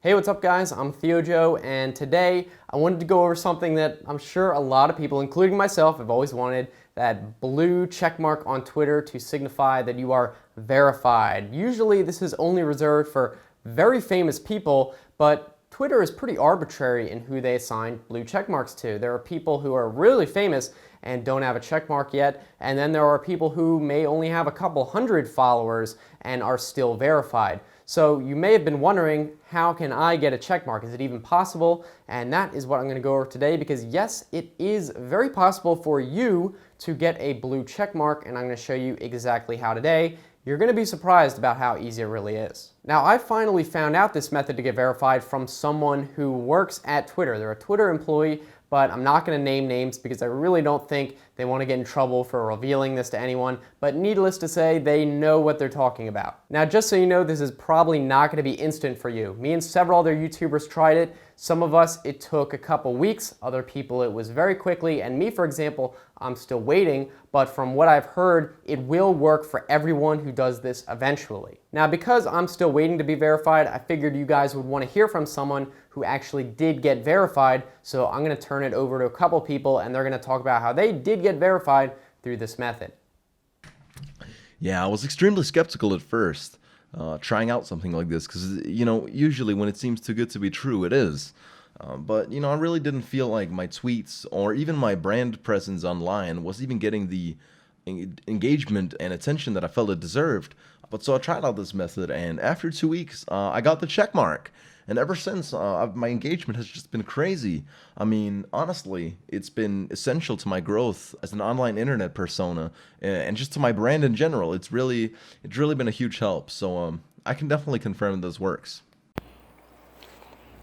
Hey, what's up guys? I'm Theojo, and today I wanted to go over something that I'm sure a lot of people, including myself, have always wanted, that blue check mark on Twitter to signify that you are verified. Usually this is only reserved for very famous people, but Twitter is pretty arbitrary in who they assign blue check marks to. There are people who are really famous and don't have a check mark yet, and then there are people who may only have a couple hundred followers and are still verified. So you may have been wondering, how can I get a check mark? Is it even possible? And that is what I'm going to go over today, because yes, it is very possible for you to get a blue check mark, and I'm going to show you exactly how today. You're going to be surprised about how easy it really is. Now, I finally found out this method to get verified from someone who works at Twitter. They're a Twitter employee, but I'm not going to name names because I really don't think they want to get in trouble for revealing this to anyone, but needless to say, they know what they're talking about. Now, just so you know, this is probably not going to be instant for you. Me and several other YouTubers tried it. Some of us, it took a couple weeks. Other people, it was very quickly. And me, for example, I'm still waiting, but from what I've heard, it will work for everyone who does this eventually. Now, because I'm still waiting to be verified, I figured you guys would want to hear from someone who actually did get verified, so I'm going to turn it over to a couple people, and they're going to talk about how they did get verified through this method. Yeah, I was extremely skeptical at first, trying out something like this, because, usually when it seems too good to be true, it is. But, I really didn't feel like my tweets or even my brand presence online was even getting the engagement and attention that I felt it deserved. But so I tried out this method, and after 2 weeks, I got the check mark. And ever since, my engagement has just been crazy. I mean, honestly, it's been essential to my growth as an online internet persona and just to my brand in general. It's really been a huge help. So I can definitely confirm this works.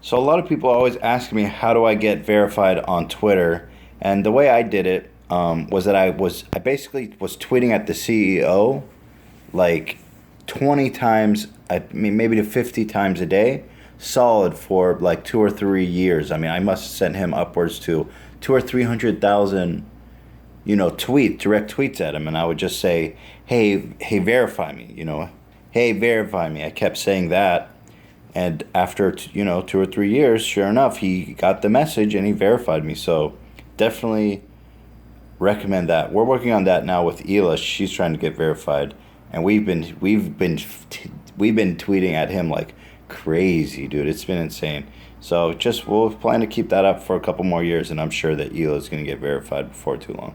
So a lot of people always ask me, how do I get verified on Twitter? And the way I did it was that I basically was tweeting at the CEO like 20 times, maybe to 50 times a day, solid for like 2 or 3 years. I mean, I must have sent him upwards to 200,000 or 300,000, direct tweets at him, and I would just say, hey, verify me, hey, verify me. I kept saying that, and after 2 or 3 years, sure enough, he got the message and he verified me. So definitely recommend that. We're working on that now with Ela. She's trying to get verified, and we've been tweeting at him like crazy, dude. It's been insane. So we'll plan to keep that up for a couple more years, and I'm sure that Ela is going to get verified before too long.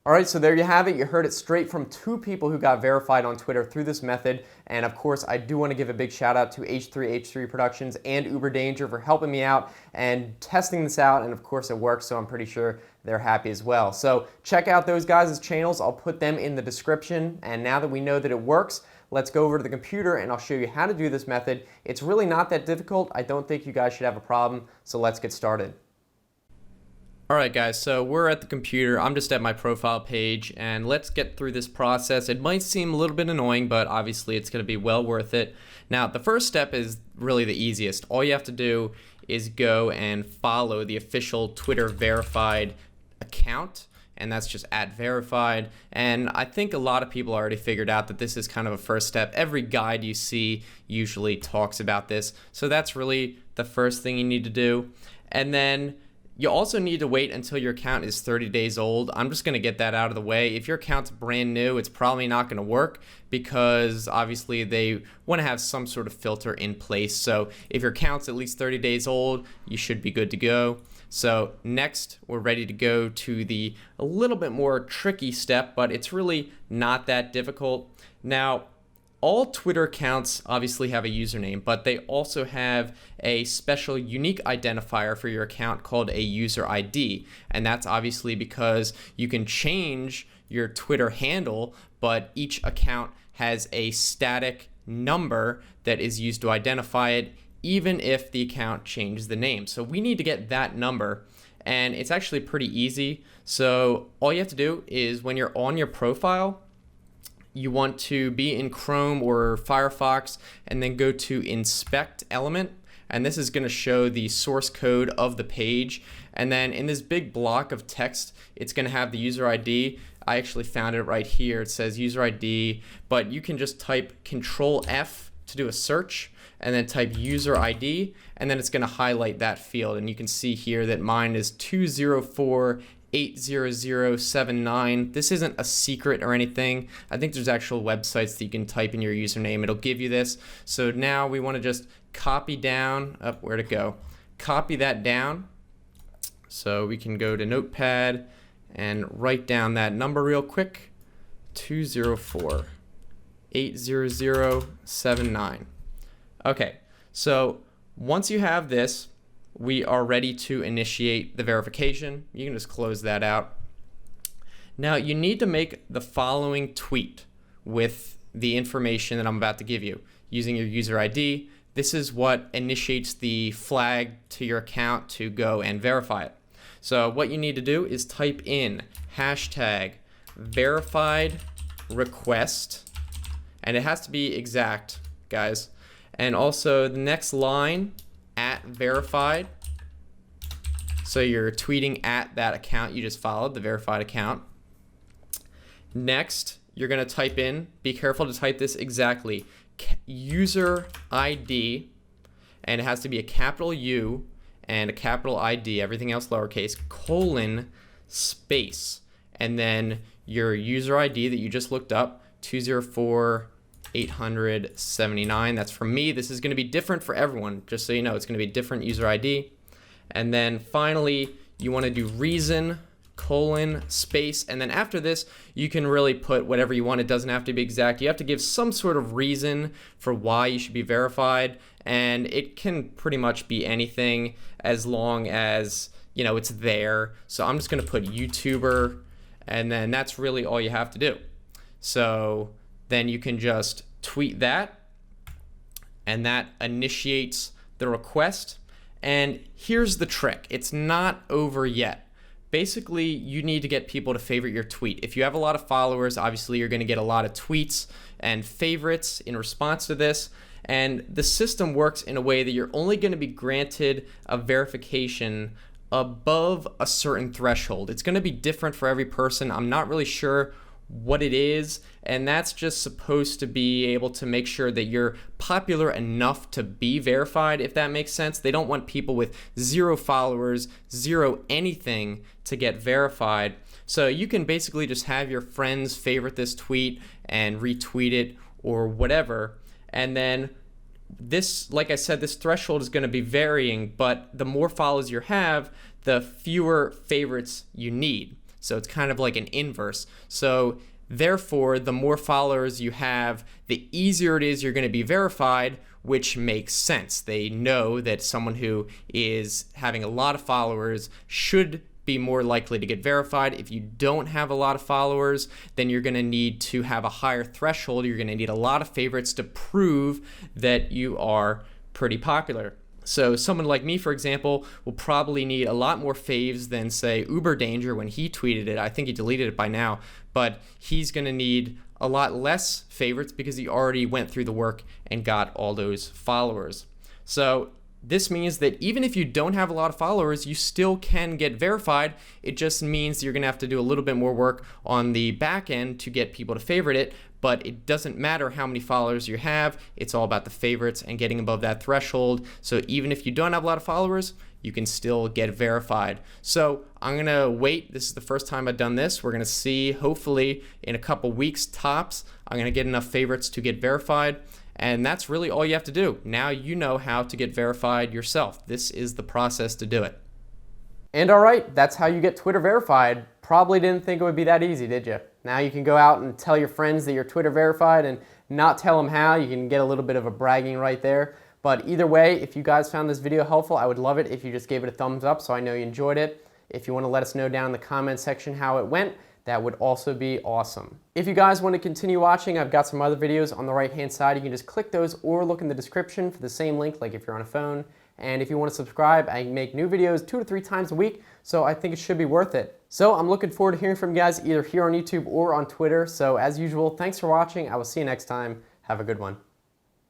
All right, so there you have it. You heard it straight from 2 people who got verified on Twitter through this method. And of course, I do want to give a big shout out to H3H3 Productions and Uber Danger for helping me out and testing this out. And of course, it works, so I'm pretty sure they're happy as well. So check out those guys' channels. I'll put them in the description. And now that we know that it works, let's go over to the computer and I'll show you how to do this method. It's really not that difficult. I don't think you guys should have a problem. So let's get started. Alright guys, so we're at the computer. I'm just at my profile page, and let's get through this process. It might seem a little bit annoying, but obviously it's going to be well worth it. Now, the first step is really the easiest. All you have to do is go and follow the official Twitter verified account, and that's just @verified. And I think a lot of people already figured out that this is kind of a first step. Every guide you see usually talks about this, so that's really the first thing you need to do. And then you also need to wait until your account is 30 days old. I'm just going to get that out of the way. If your account's brand new, it's probably not going to work because obviously they want to have some sort of filter in place. So if your account's at least 30 days old, you should be good to go. So next, we're ready to go to the a little bit more tricky step, but it's really not that difficult. Now, all Twitter accounts obviously have a username, but they also have a special unique identifier for your account called a user ID. And that's obviously because you can change your Twitter handle, but each account has a static number that is used to identify it, even if the account changes the name. So we need to get that number, and it's actually pretty easy. So all you have to do is when you're on your profile, you want to be in Chrome or Firefox and then go to Inspect Element. And this is going to show the source code of the page. And then in this big block of text, it's going to have the user ID. I actually found it right here. It says user ID, but you can just type Control F to do a search and then type user ID, and then it's going to highlight that field. And you can see here that mine is 204-80079. This isn't a secret or anything. I think there's actual websites that you can type in your username. It'll give you this. So now we want to just copy down, where'd it go? Copy that down. So we can go to Notepad and write down that number real quick, 204-80079. Okay, so once you have this, we are ready to initiate the verification. You can just close that out. Now you need to make the following tweet with the information that I'm about to give you using your user ID. This is what initiates the flag to your account to go and verify it. So what you need to do is type in hashtag verified request, and it has to be exact, guys. And also the next line, @verified. So you're tweeting at that account you just followed, the verified account. Next, you're going to type in, be careful to type this exactly, user ID, and it has to be a capital U and a capital ID, everything else lowercase, colon, space, and then your user ID that you just looked up, 204-800-79. That's for me. This is going to be different for everyone, just so you know. It's going to be different user ID. And then finally, you want to do reason, colon, space, and then after this, you can really put whatever you want. It doesn't have to be exact. You have to give some sort of reason for why you should be verified, and it can pretty much be anything as long as, you know, it's there. So I'm just going to put YouTuber, and then that's really all you have to do. So then you can just tweet that, and that initiates the request. And here's the trick. It's not over yet. Basically, you need to get people to favorite your tweet. If you have a lot of followers, obviously you're going to get a lot of tweets and favorites in response to this. And the system works in a way that you're only going to be granted a verification above a certain threshold. It's going to be different for every person. I'm not really sure what it is, and that's just supposed to be able to make sure that you're popular enough to be verified, if that makes sense. They don't want people with 0 followers, 0 anything to get verified. So you can basically just have your friends favorite this tweet and retweet it or whatever, and then this, like I said, this threshold is going to be varying, but the more followers you have, the fewer favorites you need. So it's kind of like an inverse. So therefore, the more followers you have, the easier it is you're going to be verified, which makes sense. They know that someone who is having a lot of followers should be more likely to get verified. If you don't have a lot of followers, then you're going to need to have a higher threshold. You're going to need a lot of favorites to prove that you are pretty popular. So someone like me, for example, will probably need a lot more faves than, say, Uber Danger when he tweeted it. I think he deleted it by now, but he's going to need a lot less favorites because he already went through the work and got all those followers. So this means that even if you don't have a lot of followers, you still can get verified. It just means you're going to have to do a little bit more work on the back end to get people to favorite it, but it doesn't matter how many followers you have. It's all about the favorites and getting above that threshold. So even if you don't have a lot of followers, you can still get verified. So I'm going to wait. This is the first time I've done this. We're going to see, hopefully in a couple weeks tops, I'm going to get enough favorites to get verified. And that's really all you have to do. Now you know how to get verified yourself. This is the process to do it. And all right, that's how you get Twitter verified. Probably didn't think it would be that easy, did you? Now you can go out and tell your friends that you're Twitter verified and not tell them how. You can get a little bit of a bragging right there. But either way, if you guys found this video helpful, I would love it if you just gave it a thumbs up so I know you enjoyed it. If you want to let us know down in the comment section how it went, that would also be awesome. If you guys want to continue watching, I've got some other videos on the right-hand side. You can just click those or look in the description for the same link, like if you're on a phone. And if you want to subscribe, I make new videos 2 to 3 times a week, so I think it should be worth it. So I'm looking forward to hearing from you guys either here on YouTube or on Twitter. So as usual, thanks for watching. I will see you next time. Have a good one.